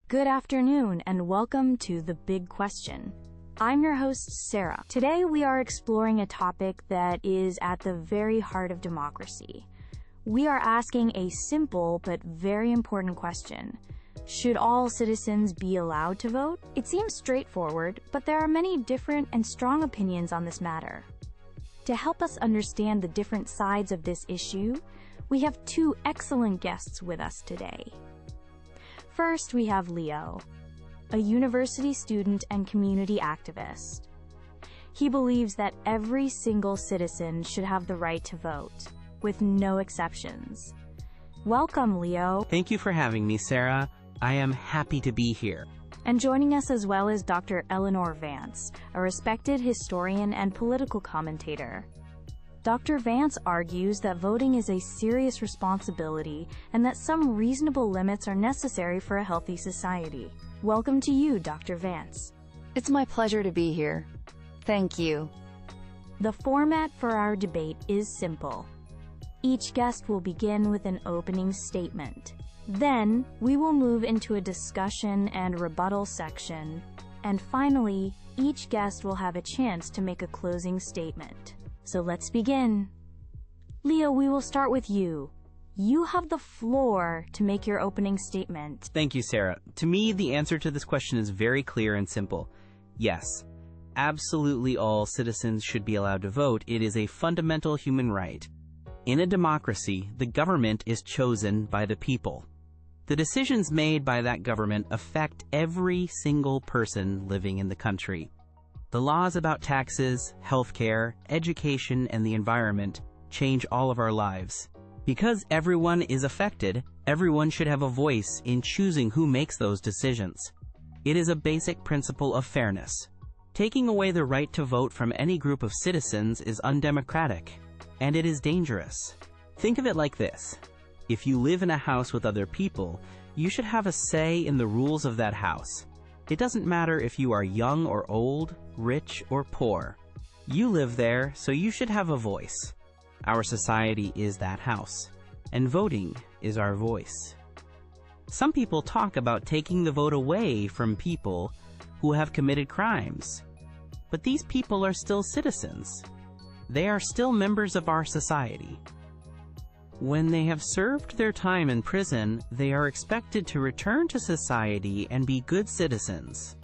Good afternoon and welcome to The Big Question. I'm your host, Sarah. Today we are exploring a topic that is at the very heart of democracy. We are asking a simple but very important question. Should all citizens be allowed to vote? It seems straightforward, but there are many different and strong opinions on this matter. To help us understand the different sides of this issue, we have two excellent guests with us today. First, we have Leo, a university student and community activist. He believes that every single citizen should have the right to vote, with no exceptions. Welcome, Leo. Thank you for having me, Sarah. I am happy to be here. And joining us as well is Dr. Eleanor Vance, a respected historian and political commentator. Dr. Vance argues that voting is a serious responsibility and that some reasonable limits are necessary for a healthy society. Welcome to you, Dr. Vance. It's my pleasure to be here. Thank you. The format for our debate is simple. Each guest will begin with an opening statement. Then, we will move into a discussion and rebuttal section. And finally, each guest will have a chance to make a closing statement. So let's begin. Leo, we will start with you. You have the floor to make your opening statement. Thank you, Sarah. To me, the answer to this question is very clear and simple. Yes, absolutely all citizens should be allowed to vote. It is a fundamental human right. In a democracy, the government is chosen by the people. The decisions made by that government affect every single person living in the country. The laws about taxes, healthcare, education, and the environment change all of our lives. Because everyone is affected, everyone should have a voice in choosing who makes those decisions. It is a basic principle of fairness. Taking away the right to vote from any group of citizens is undemocratic, and it is dangerous. Think of it like this. If you live in a house with other people, you should have a say in the rules of that house. It doesn't matter if you are young or old, rich or poor. You live there, so you should have a voice. Our society is that house, and voting is our voice. Some people talk about taking the vote away from people who have committed crimes. But these people are still citizens. They are still members of our society. When they have served their time in prison, they are expected to return to society and be good citizens.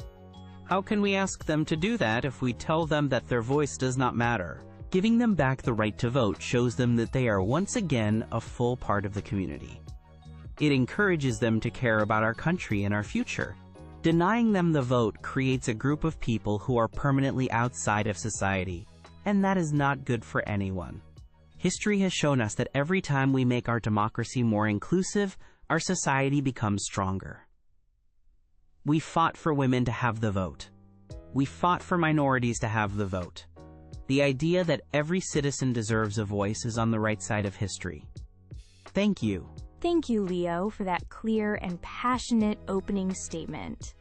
How can we ask them to do that if we tell them that their voice does not matter? Giving them back the right to vote shows them that they are once again a full part of the community. It encourages them to care about our country and our future. Denying them the vote creates a group of people who are permanently outside of society, and that is not good for anyone. History has shown us that every time we make our democracy more inclusive, our society becomes stronger. We fought for women to have the vote. We fought for minorities to have the vote. The idea that every citizen deserves a voice is on the right side of history. Thank you. Thank you, Leo, for that clear and passionate opening statement.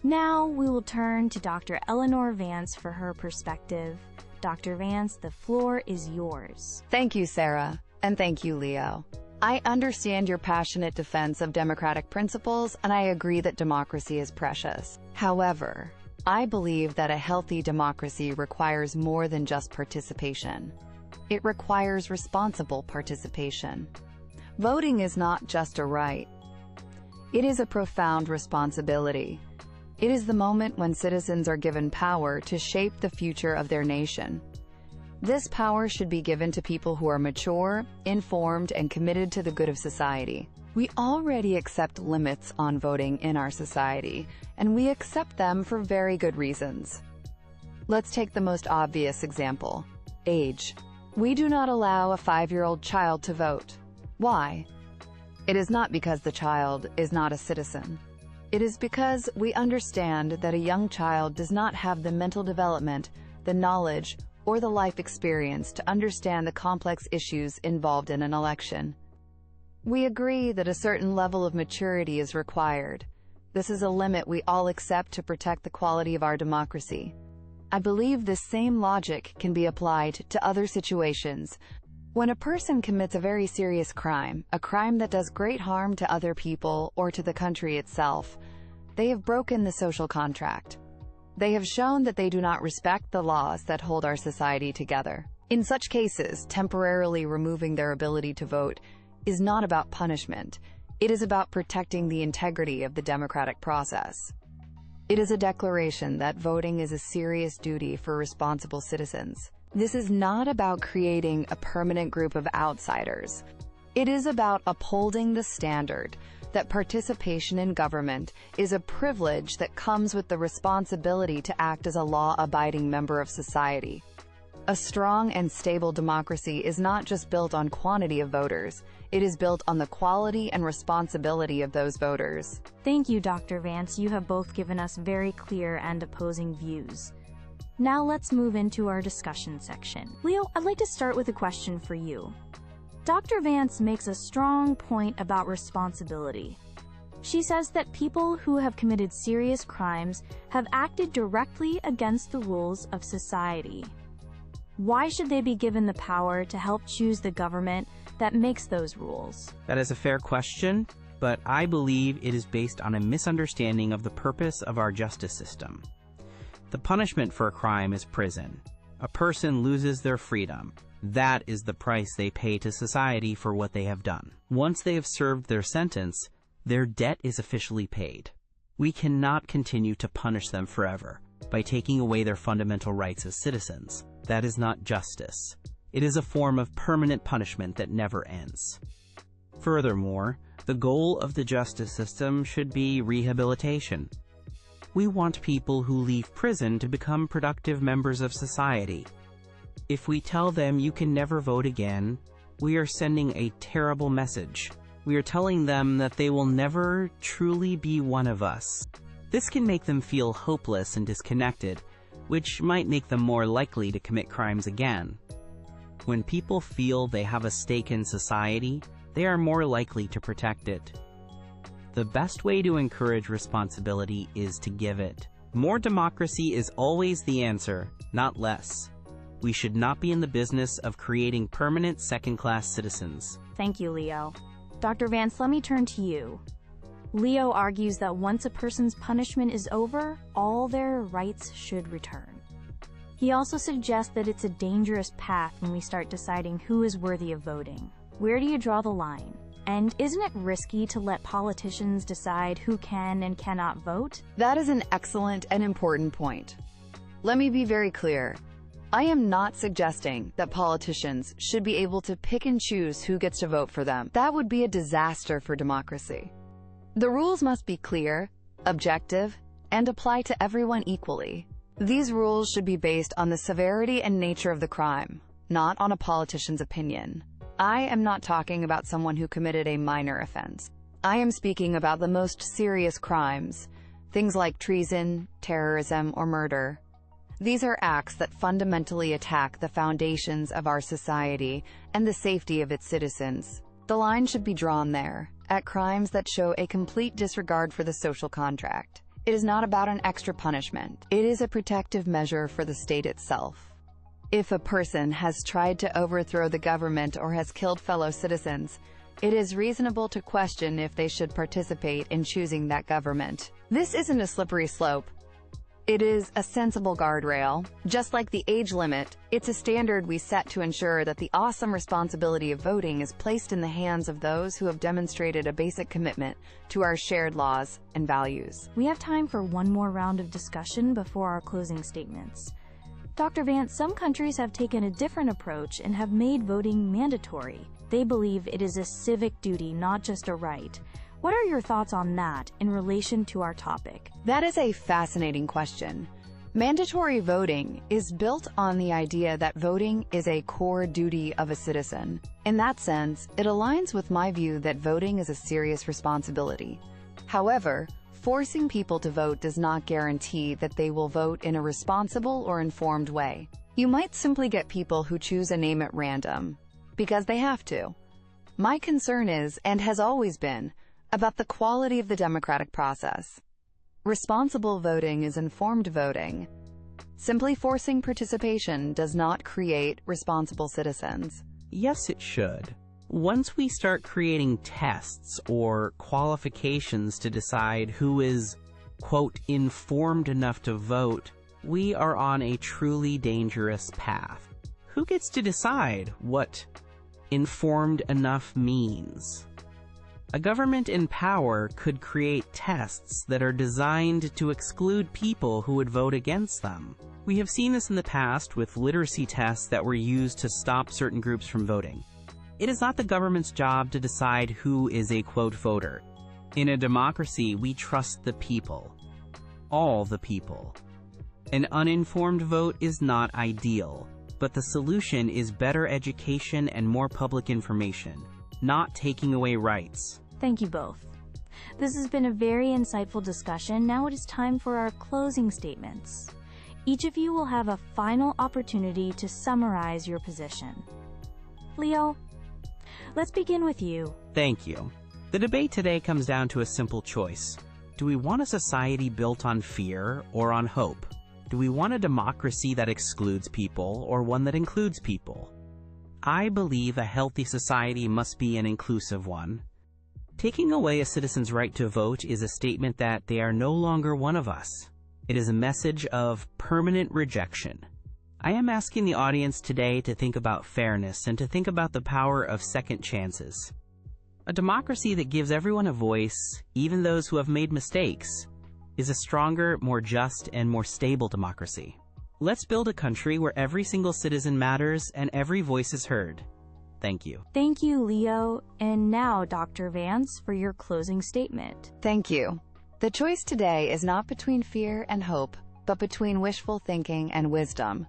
Now we will turn to Dr. Eleanor Vance for her perspective. Dr. Vance, the floor is yours. Thank you, Sarah. And thank you, Leo. I understand your passionate defense of democratic principles, and I agree that democracy is precious. However, I believe that a healthy democracy requires more than just participation. It requires responsible participation. Voting is not just a right. It is a profound responsibility. It is the moment when citizens are given power to shape the future of their nation. This power should be given to people who are mature, informed, and committed to the good of society. We already accept limits on voting in our society, and we accept them for very good reasons. Let's take the most obvious example: age. We do not allow a 5-year-old child to vote. Why? It is not because the child is not a citizen. It is because we understand that a young child does not have the mental development, the knowledge, or the life experience to understand the complex issues involved in an election. We agree that a certain level of maturity is required. This is a limit we all accept to protect the quality of our democracy. I believe this same logic can be applied to other situations. When a person commits a very serious crime, a crime that does great harm to other people or to the country itself, they have broken the social contract. They have shown that they do not respect the laws that hold our society together. In such cases, temporarily removing their ability to vote is not about punishment. It is about protecting the integrity of the democratic process. It is a declaration that voting is a serious duty for responsible citizens. This is not about creating a permanent group of outsiders. It is about upholding the standard that participation in government is a privilege that comes with the responsibility to act as a law-abiding member of society. A strong and stable democracy is not just built on quantity of voters, it is built on the quality and responsibility of those voters. Thank you, Dr. Vance. You have both given us very clear and opposing views. Now let's move into our discussion section. Leo, I'd like to start with a question for you. Dr. Vance makes a strong point about responsibility. She says that people who have committed serious crimes have acted directly against the rules of society. Why should they be given the power to help choose the government that makes those rules? That is a fair question, but I believe it is based on a misunderstanding of the purpose of our justice system. The punishment for a crime is prison. A person loses their freedom. That is the price they pay to society for what they have done. Once they have served their sentence, their debt is officially paid. We cannot continue to punish them forever by taking away their fundamental rights as citizens. That is not justice. It is a form of permanent punishment that never ends. Furthermore, the goal of the justice system should be rehabilitation. We want people who leave prison to become productive members of society. If we tell them you can never vote again, we are sending a terrible message. We are telling them that they will never truly be one of us. This can make them feel hopeless and disconnected, which might make them more likely to commit crimes again. When people feel they have a stake in society, they are more likely to protect it. The best way to encourage responsibility is to give it. More democracy is always the answer, not less. We should not be in the business of creating permanent second-class citizens. Thank you, Leo. Dr. Vance, let me turn to you. Leo argues that once a person's punishment is over, all their rights should return. He also suggests that it's a dangerous path when we start deciding who is worthy of voting. Where do you draw the line? And isn't it risky to let politicians decide who can and cannot vote? That is an excellent and important point. Let me be very clear. I am not suggesting that politicians should be able to pick and choose who gets to vote for them. That would be a disaster for democracy. The rules must be clear, objective, and apply to everyone equally. These rules should be based on the severity and nature of the crime, not on a politician's opinion. I am not talking about someone who committed a minor offense. I am speaking about the most serious crimes, things like treason, terrorism, or murder. These are acts that fundamentally attack the foundations of our society and the safety of its citizens. The line should be drawn there, at crimes that show a complete disregard for the social contract. It is not about an extra punishment. It is a protective measure for the state itself. If a person has tried to overthrow the government or has killed fellow citizens, it is reasonable to question if they should participate in choosing that government. This isn't a slippery slope. It is a sensible guardrail. Just like the age limit, it's a standard we set to ensure that the awesome responsibility of voting is placed in the hands of those who have demonstrated a basic commitment to our shared laws and values. We have time for one more round of discussion before our closing statements. Dr. Vance, some countries have taken a different approach and have made voting mandatory. They believe it is a civic duty, not just a right. What are your thoughts on that in relation to our topic? That is a fascinating question. Mandatory voting is built on the idea that voting is a core duty of a citizen. In that sense, it aligns with my view that voting is a serious responsibility. However, forcing people to vote does not guarantee that they will vote in a responsible or informed way. You might simply get people who choose a name at random, because they have to. My concern is, and has always been, about the quality of the democratic process. Responsible voting is informed voting. Simply forcing participation does not create responsible citizens. Yes, it should. Once we start creating tests or qualifications to decide who is quote, informed enough to vote, we are on a truly dangerous path. Who gets to decide what informed enough means? A government in power could create tests that are designed to exclude people who would vote against them. We have seen this in the past with literacy tests that were used to stop certain groups from voting. It is not the government's job to decide who is a, quote, voter. In a democracy, we trust the people. All the people. An uninformed vote is not ideal, but the solution is better education and more public information, not taking away rights. Thank you both. This has been a very insightful discussion. Now it is time for our closing statements. Each of you will have a final opportunity to summarize your position. Leo, let's begin with you. Thank you. The debate today comes down to a simple choice. Do we want a society built on fear or on hope? Do we want a democracy that excludes people or one that includes people? I believe a healthy society must be an inclusive one. Taking away a citizen's right to vote is a statement that they are no longer one of us. It is a message of permanent rejection. I am asking the audience today to think about fairness and to think about the power of second chances. A democracy that gives everyone a voice, even those who have made mistakes, is a stronger, more just, and more stable democracy. Let's build a country where every single citizen matters and every voice is heard. Thank you. Thank you, Leo. And now, Dr. Vance, for your closing statement. Thank you. The choice today is not between fear and hope, but between wishful thinking and wisdom.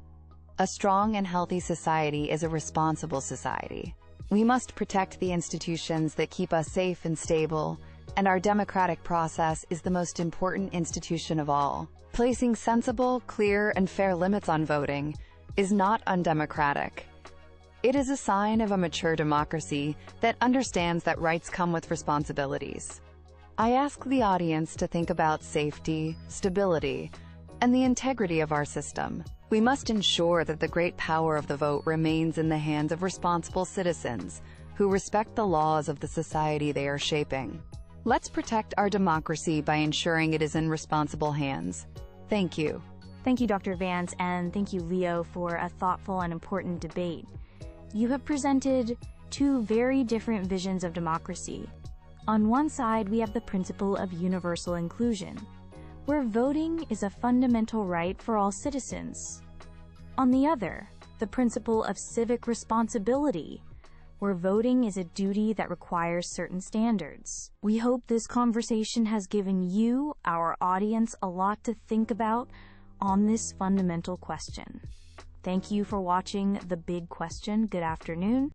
A strong and healthy society is a responsible society. We must protect the institutions that keep us safe and stable, and our democratic process is the most important institution of all. Placing sensible, clear, and fair limits on voting is not undemocratic. It is a sign of a mature democracy that understands that rights come with responsibilities. I ask the audience to think about safety, stability, and the integrity of our system. We must ensure that the great power of the vote remains in the hands of responsible citizens who respect the laws of the society they are shaping. Let's protect our democracy by ensuring it is in responsible hands. Thank you. Thank you, Dr. Vance, and thank you, Leo, for a thoughtful and important debate. You have presented two very different visions of democracy. On one side, we have the principle of universal inclusion, where voting is a fundamental right for all citizens. On the other, the principle of civic responsibility, where voting is a duty that requires certain standards. We hope this conversation has given you, our audience, a lot to think about on this fundamental question. Thank you for watching The Big Question. Good afternoon.